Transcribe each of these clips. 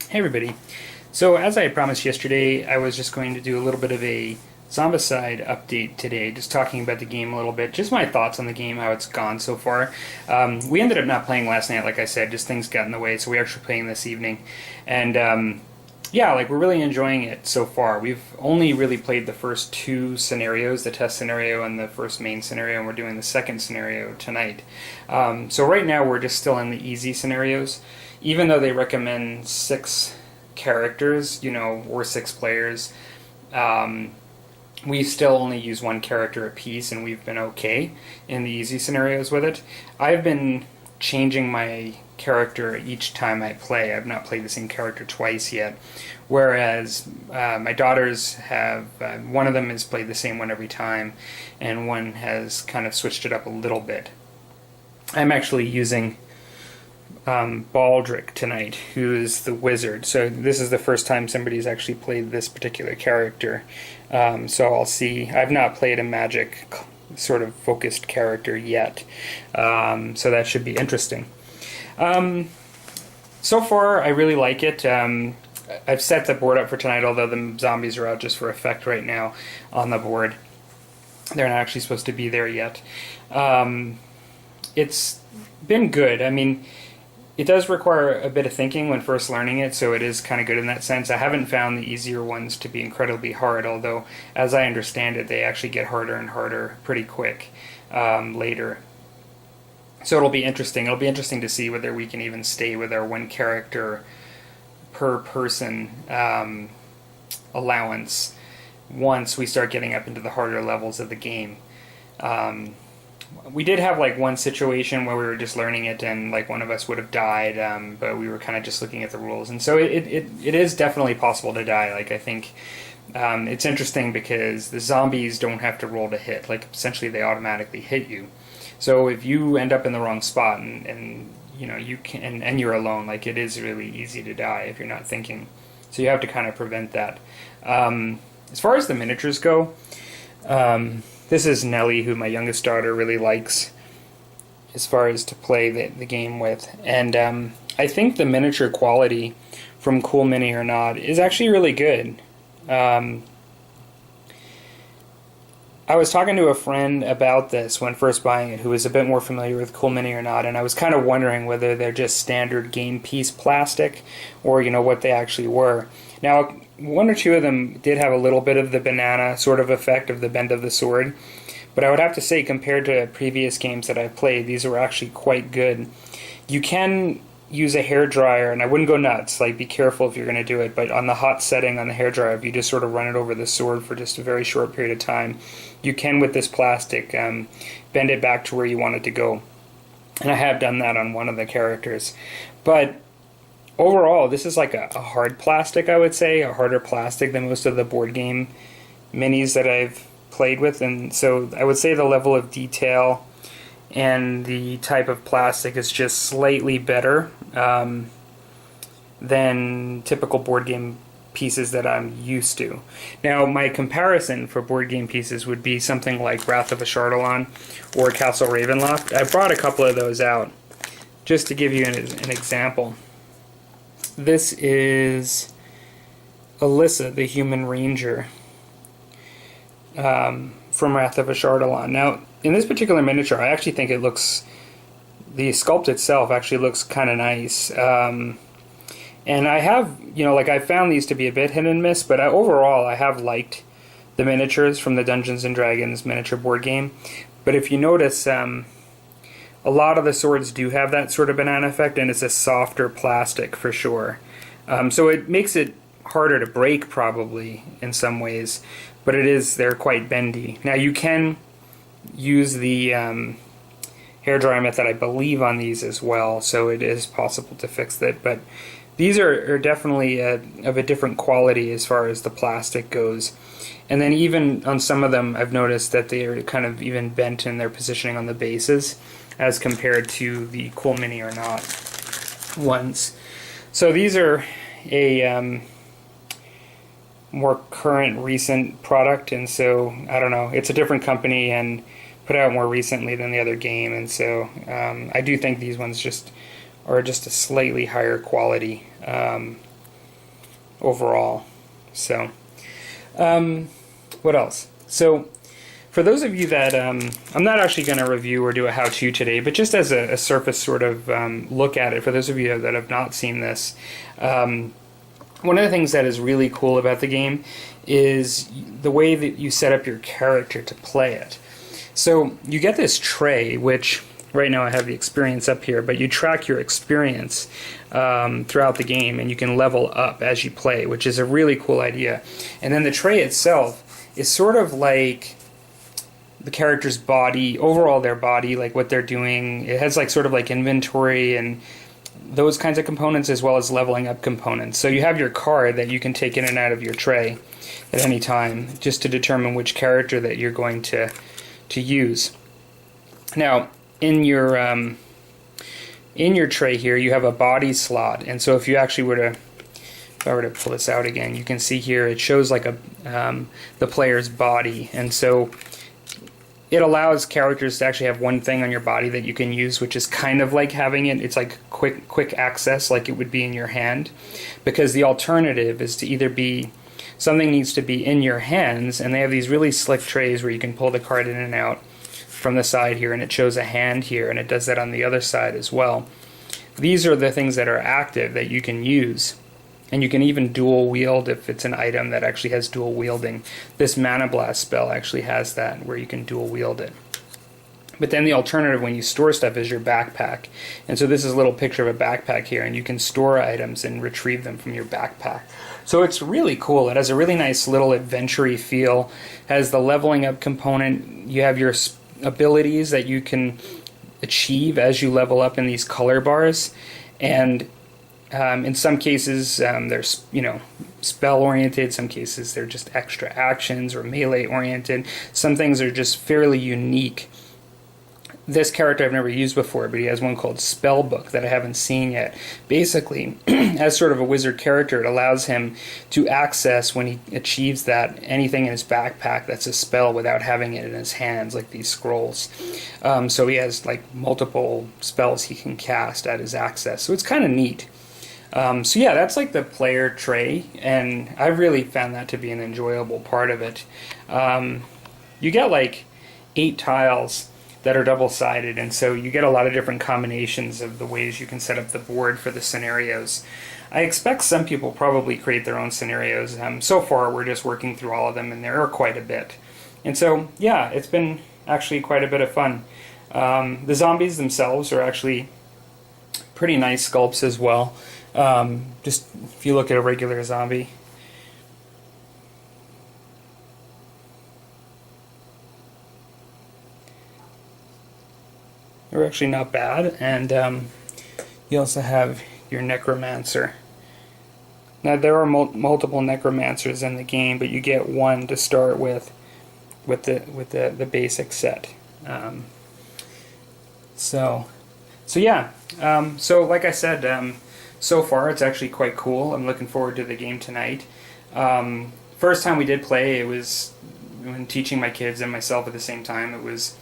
Hey everybody. So as I promised yesterday, I was just going to do a little bit of a Zombicide update today, just talking about the game a little bit, just my thoughts on the game, how it's gone so far. We ended up not playing last night, like I said, just things got in the way, so we're actually playing this evening. And yeah, like we're really enjoying it so far. We've only really played the first two scenarios, the test scenario and the first main scenario, and we're doing the second scenario tonight. So right now we're just still in the easy scenarios. Even though they recommend 6 characters, or 6 players, we still only use 1 character apiece, and we've been okay in the easy scenarios with it. I've been changing my character each time I play. I've not played the same character twice yet, whereas my daughters have, one of them has played the same one every time, and one has kind of switched it up a little bit. I'm actually using Baldric tonight, who is the wizard. So this is the first time somebody's actually played this particular character. So I'll see. I've not played a magic sort of focused character yet, so that should be interesting. So far, I really like it. I've set the board up for tonight, although the zombies are out just for effect right now on the board. They're not actually supposed to be there yet. It's been good. I mean, it does require a bit of thinking when first learning it, so it is kind of good in that sense. I haven't found the easier ones to be incredibly hard, although, as I understand it, they actually get harder and harder pretty quick later. So it'll be interesting. It'll be interesting to see whether we can even stay with our 1 character per person allowance once we start getting up into the harder levels of the game. We did have like one situation where we were just learning it and like one of us would have died, but we were kind of just looking at the rules, and so it is definitely possible to die. Like I think it's interesting because the zombies don't have to roll to hit, like essentially they automatically hit you. So if you end up in the wrong spot and you can and you're alone, like it is really easy to die if you're not thinking. So you have to kind of prevent that. As far as the miniatures go, this is Nellie, who my youngest daughter really likes as far as to play the game with. And I think the miniature quality from Cool Mini or Not is actually really good. I was talking to a friend about this when first buying it, who was a bit more familiar with Cool Mini or Not, and I was kind of wondering whether they're just standard game piece plastic or, what they actually were. Now, 1 or 2 of them did have a little bit of the banana sort of effect of the bend of the sword, but I would have to say, compared to previous games that I've played, these were actually quite good. You can use a hairdryer, and I wouldn't go nuts, like be careful if you're going to do it, but on the hot setting on the hairdryer, if you just sort of run it over the sword for just a very short period of time, you can, with this plastic, bend it back to where you want it to go. And I have done that on one of the characters. But overall, this is like a hard plastic, I would say, a harder plastic than most of the board game minis that I've played with, and so I would say the level of detail and the type of plastic is just slightly better than typical board game pieces that I'm used to. Now, my comparison for board game pieces would be something like Wrath of Ashardalon or Castle Ravenloft. I brought a couple of those out just to give you an example. This is Alyssa, the Human Ranger, from Wrath of Ashardalon. Now, in this particular miniature, I actually think the sculpt itself actually looks kind of nice. And I have, I found these to be a bit hit and miss, but overall I have liked the miniatures from the Dungeons & Dragons miniature board game. But if you notice, a lot of the swords do have that sort of banana effect, and it's a softer plastic for sure. So it makes it harder to break probably in some ways, but they're quite bendy. Now you can use the hairdryer method, I believe, on these as well, so it is possible to fix that, but these are definitely of a different quality as far as the plastic goes. And then even on some of them, I've noticed that they are kind of even bent in their positioning on the bases as compared to the Cool Mini or Not ones. So these are a more current, recent product, and so, I don't know, it's a different company and put out more recently than the other game, and so I do think these ones are just a slightly higher quality. overall. So, what else? So, for those of you that I'm not actually going to review or do a how-to today, but just as a surface sort of look at it, for those of you that have not seen this, one of the things that is really cool about the game is the way that you set up your character to play it. So you get this tray, which right now I have the experience up here, but you track your experience throughout the game, and you can level up as you play, which is a really cool idea. And then the tray itself is sort of like the character's body, overall their body, like what they're doing. It has like sort of like inventory and those kinds of components, as well as leveling up components. So you have your card that you can take in and out of your tray at any time, just to determine which character that you're going to use. Now, in your tray here, you have a body slot, and so if you actually were to, if I were to pull this out again, you can see here it shows like a the player's body, and so it allows characters to actually have one thing on your body that you can use, which is kind of like having it. It's like quick access, like it would be in your hand, because the alternative is to either be something needs to be in your hands, and they have these really slick trays where you can pull the card in and out from the side here, and it shows a hand here, and it does that on the other side as well. These are the things that are active that you can use, and you can even dual wield if it's an item that actually has dual wielding. This Mana Blast spell actually has that, where you can dual wield it. But then the alternative when you store stuff is your backpack. And so this is a little picture of a backpack here, and you can store items and retrieve them from your backpack. So it's really cool. It has a really nice little adventure-y feel. It has the leveling up component. You have your abilities that you can achieve as you level up in these color bars. And in some cases, they're spell-oriented. Some cases, they're just extra actions or melee-oriented. Some things are just fairly unique. This character I've never used before, but he has one called Spellbook that I haven't seen yet. Basically, as sort of a wizard character, it allows him to access, when he achieves that, anything in his backpack that's a spell without having it in his hands, like these scrolls. So he has like multiple spells he can cast at his access. So it's kind of neat. So yeah, that's like the player tray, and I've really found that to be an enjoyable part of it. You get like 8 tiles that are double-sided, and so you get a lot of different combinations of the ways you can set up the board for the scenarios. I expect some people probably create their own scenarios. So far, we're just working through all of them, and there are quite a bit. And so, yeah, it's been actually quite a bit of fun. The zombies themselves are actually pretty nice sculpts as well. Just if you look at a regular zombie, they're actually not bad. And you also have your necromancer. Now there are multiple necromancers in the game, but you get one to start with the basic set. So yeah. So like I said, so far it's actually quite cool. I'm looking forward to the game tonight. First time we did play, it was when teaching my kids and myself at the same time. It was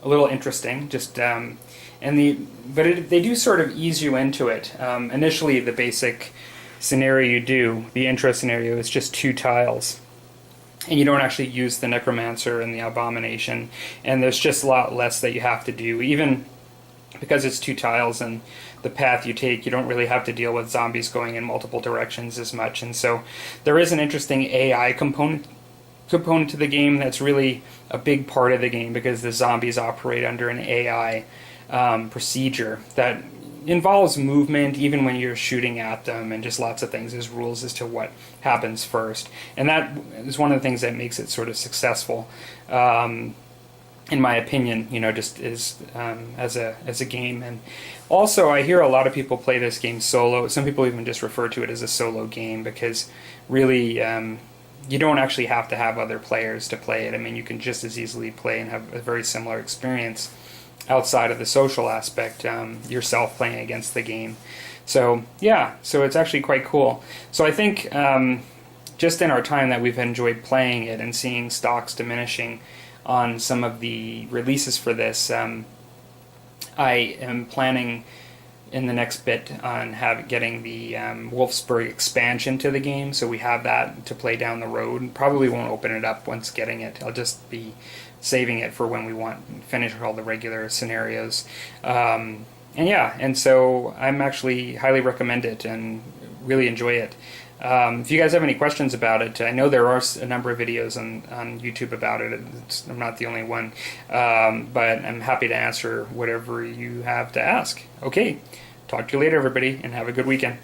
a little interesting, just they do sort of ease you into it. Initially, the basic scenario you do, the intro scenario, is just 2 tiles, and you don't actually use the necromancer and the abomination, and there's just a lot less that you have to do, even because it's 2 tiles and the path you take, you don't really have to deal with zombies going in multiple directions as much. And so there is an interesting AI component to the game that's really a big part of the game, because the zombies operate under an AI procedure that involves movement even when you're shooting at them, and just lots of things. There's rules as to what happens first, and that is one of the things that makes it sort of successful, in my opinion, just as a game. And also, I hear a lot of people play this game solo. Some people even just refer to it as a solo game, because really you don't actually have to have other players to play it. I mean, you can just as easily play and have a very similar experience outside of the social aspect, yourself playing against the game. So yeah, so it's actually quite cool. So I think just in our time that we've enjoyed playing it and seeing stocks diminishing on some of the releases for this, I am planning in the next bit on getting the Wolfsburg expansion to the game, so we have that to play down the road. Probably won't open it up once getting it. I'll just be saving it for when we finish all the regular scenarios. And so I'm actually highly recommend it and really enjoy it. If you guys have any questions about it, I know there are a number of videos on YouTube about it. I'm not the only one, but I'm happy to answer whatever you have to ask. Okay, talk to you later, everybody, and have a good weekend.